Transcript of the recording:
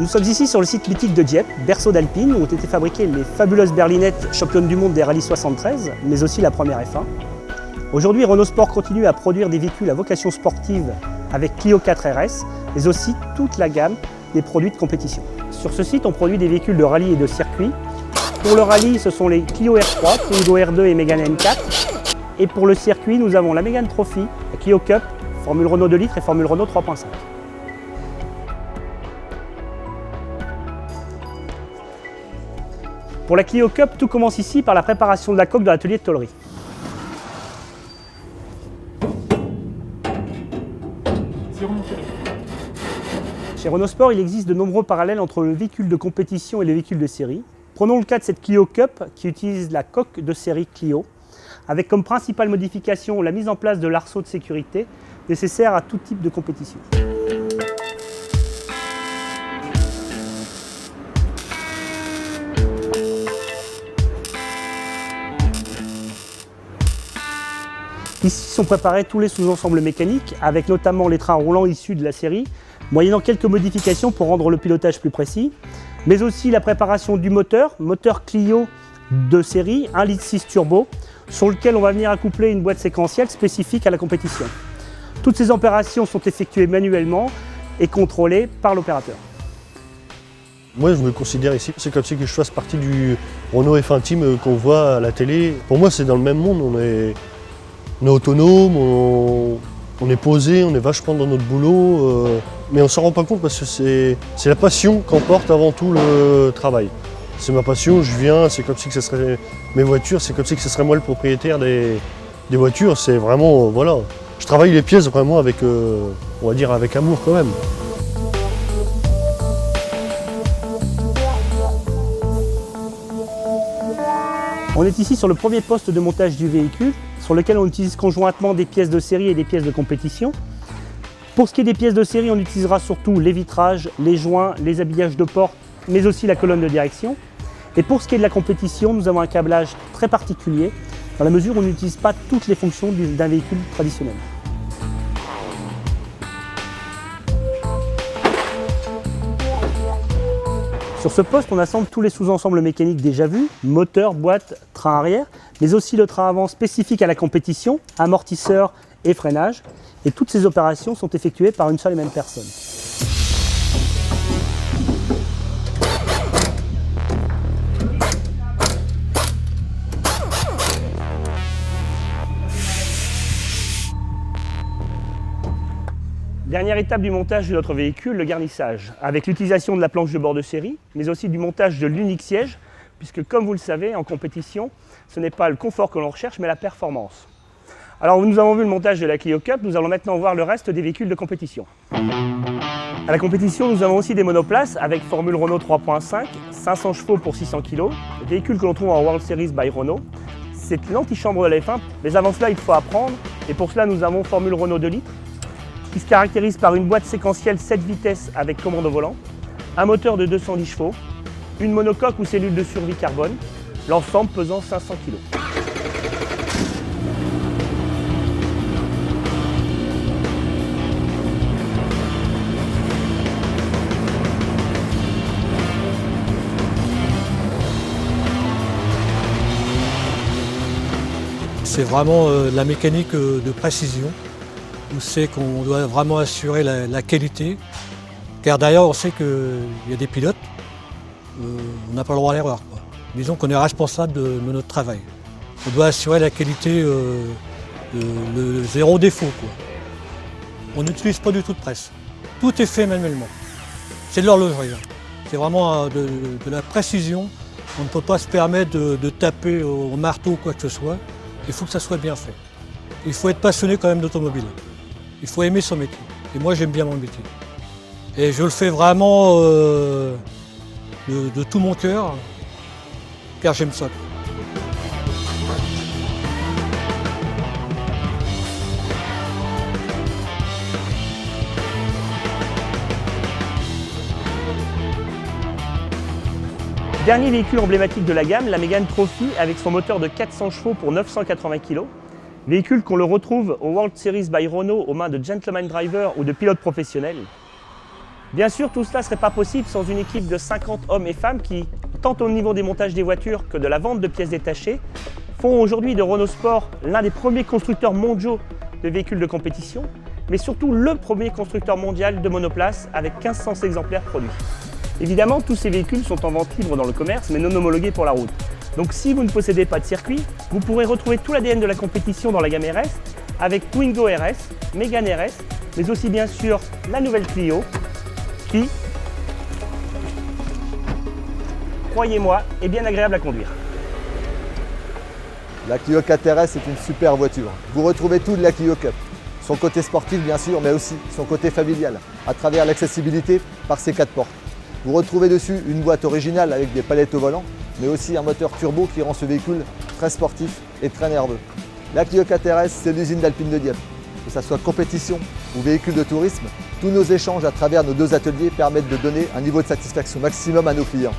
Nous sommes ici sur le site mythique de Dieppe, berceau d'Alpine, où ont été fabriquées les fabuleuses berlinettes championnes du monde des rallyes 73, mais aussi la première F1. Aujourd'hui, Renault Sport continue à produire des véhicules à vocation sportive avec Clio 4 RS, mais aussi toute la gamme des produits de compétition. Sur ce site, on produit des véhicules de rallye et de circuit. Pour le rallye, ce sont les Clio R3, Twingo R2 et Mégane M4. Et pour le circuit, nous avons la Mégane Trophy, la Clio Cup, Formule Renault 2 litres et Formule Renault 3.5. Pour la Clio Cup, tout commence ici par la préparation de la coque dans l'atelier de tôlerie. Chez Renault Sport, il existe de nombreux parallèles entre le véhicule de compétition et le véhicule de série. Prenons le cas de cette Clio Cup qui utilise la coque de série Clio, avec comme principale modification la mise en place de l'arceau de sécurité nécessaire à tout type de compétition. Ici sont préparés tous les sous-ensembles mécaniques, avec notamment les trains roulants issus de la série, moyennant quelques modifications pour rendre le pilotage plus précis, mais aussi la préparation du moteur Clio de série 1,6 litre turbo, sur lequel on va venir accoupler une boîte séquentielle spécifique à la compétition. Toutes ces opérations sont effectuées manuellement et contrôlées par l'opérateur. Moi, je me considère ici, c'est comme si je fasse partie du Renault F1 Team qu'on voit à la télé. Pour moi, c'est dans le même monde, on est autonome, on est posé, on est vachement dans notre boulot, mais on ne s'en rend pas compte parce que c'est la passion qu'emporte avant tout le travail. C'est ma passion, je viens, c'est comme si ce serait mes voitures, c'est comme si ce serait moi le propriétaire des voitures. C'est vraiment, voilà, je travaille les pièces vraiment avec, on va dire, avec amour quand même. On est ici sur le premier poste de montage du véhicule, sur lequel on utilise conjointement des pièces de série et des pièces de compétition. Pour ce qui est des pièces de série, on utilisera surtout les vitrages, les joints, les habillages de porte, mais aussi la colonne de direction. Et pour ce qui est de la compétition, nous avons un câblage très particulier, dans la mesure où on n'utilise pas toutes les fonctions d'un véhicule traditionnel. Sur ce poste, on assemble tous les sous-ensembles mécaniques déjà vus, moteur, boîte, train arrière, mais aussi le train avant spécifique à la compétition, amortisseur et freinage. Et toutes ces opérations sont effectuées par une seule et même personne. Dernière étape du montage de notre véhicule, le garnissage, avec l'utilisation de la planche de bord de série, mais aussi du montage de l'unique siège, puisque comme vous le savez, en compétition, ce n'est pas le confort que l'on recherche, mais la performance. Alors nous avons vu le montage de la Clio Cup, nous allons maintenant voir le reste des véhicules de compétition. À la compétition, nous avons aussi des monoplaces avec Formule Renault 3.5, 500 chevaux pour 600 kg, véhicule que l'on trouve en World Series by Renault. C'est l'antichambre de la F1, mais avant cela, il faut apprendre, et pour cela, nous avons Formule Renault 2 litres, qui se caractérise par une boîte séquentielle 7 vitesses avec commande au volant, un moteur de 210 chevaux, une monocoque ou cellule de survie carbone, l'ensemble pesant 500 kg. C'est vraiment la mécanique de précision, où c'est qu'on doit vraiment assurer la qualité, car d'ailleurs on sait qu'il y a des pilotes, on n'a pas le droit à l'erreur. Disons qu'on est responsable de notre travail. On doit assurer la qualité, le zéro défaut, quoi. On n'utilise pas du tout de presse. Tout est fait manuellement. C'est de l'horlogerie. C'est vraiment de la précision. On ne peut pas se permettre de taper au marteau ou quoi que ce soit. Il faut que ça soit bien fait. Il faut être passionné quand même d'automobile. Il faut aimer son métier. Et moi, j'aime bien mon métier. Et je le fais vraiment de tout mon cœur, car j'aime ça. Dernier véhicule emblématique de la gamme, la Mégane Trophy avec son moteur de 400 chevaux pour 980 kg. Véhicule qu'on le retrouve au World Series by Renault aux mains de gentleman drivers ou de pilotes professionnels. Bien sûr, tout cela ne serait pas possible sans une équipe de 50 hommes et femmes qui, tant au niveau des montages des voitures que de la vente de pièces détachées, font aujourd'hui de Renault Sport l'un des premiers constructeurs mondiaux de véhicules de compétition, mais surtout le premier constructeur mondial de monoplace avec 1500 exemplaires produits. Évidemment, tous ces véhicules sont en vente libre dans le commerce, mais non homologués pour la route. Donc si vous ne possédez pas de circuit, vous pourrez retrouver tout l'ADN de la compétition dans la gamme RS, avec Twingo RS, Mégane RS, mais aussi bien sûr la nouvelle Clio, qui, croyez-moi, est bien agréable à conduire. La Clio 4 RS est une super voiture. Vous retrouvez tout de la Clio Cup. Son côté sportif bien sûr, mais aussi son côté familial, à travers l'accessibilité par ses 4 portes. Vous retrouvez dessus une boîte originale avec des palettes au volant, mais aussi un moteur turbo qui rend ce véhicule très sportif et très nerveux. La Clio 4 RS, c'est l'usine d'Alpine de Dieppe. Que ce soit compétition ou véhicule de tourisme, tous nos échanges à travers nos 2 ateliers permettent de donner un niveau de satisfaction maximum à nos clients.